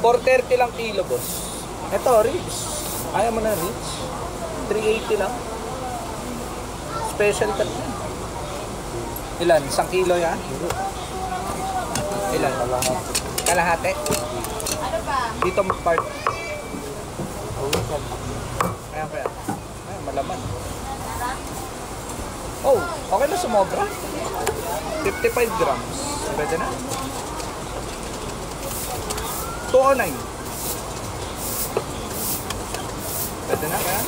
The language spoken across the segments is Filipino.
430 lang kilo, boss. Ito, ribs. Ayaw mo na ribs? 380 lang. Special cut yan. Ilan? 1 kilo yan? Ilan? Kalahati. Ano ba? Dito part. Ayan kaya. Ay, malaman. Oh, okay na sumobra. 55 grams. Pwede na. 209. Pwede na kaya?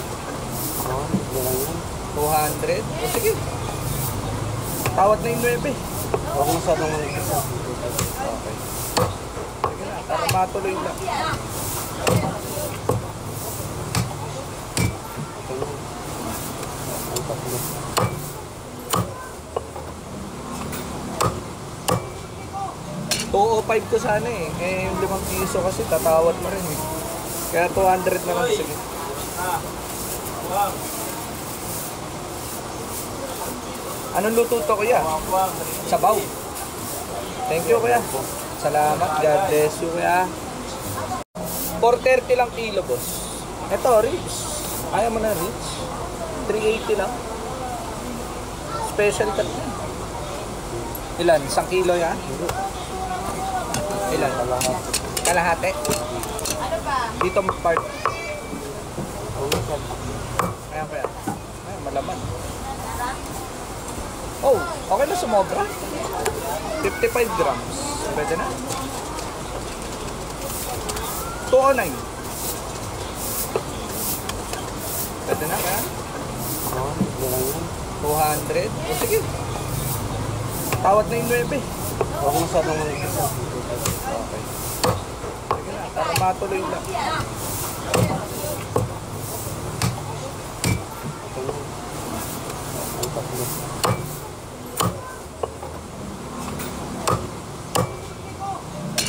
200. O sige. Tawad na yung 9. Huwag mo sa mga isa. Okay. Sige na, para matuloy lang. $205 ko sana eh. Eh, yung 5 piso kasi tatawad mo rin eh. Kaya 200 na lang. Sige. Anong luto to, kuya? Sabaw. Thank you, kuya. Salamat. God bless you, kuya. 430 lang kilo, boss. Ito, ribs. Ayaw mo na ribs? 380 lang. Special cut yan. Ilan? 1 kilo yan? Ilan? Kalahati. Ano ba? Dito part. Ayan kaya. Ay, malaman. Oh, okay na sumobra. 55 grams. Pwede na. 209. Pwede na kaya? 200. O sige. Tawad na yung 9. Huwag mo sa mga isa. Okay. Sige na, para matuloy lang.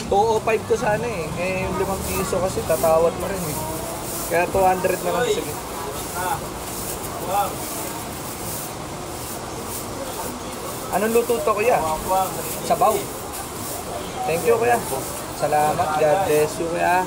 $205 ko sana eh. Eh, yung 5 piso kasi tatawad mo rin eh. Kaya 200 na lang. Sige. Anong luto to, kuya? Sabaw. Thank you, kuya. Salamat. God bless you, kuya.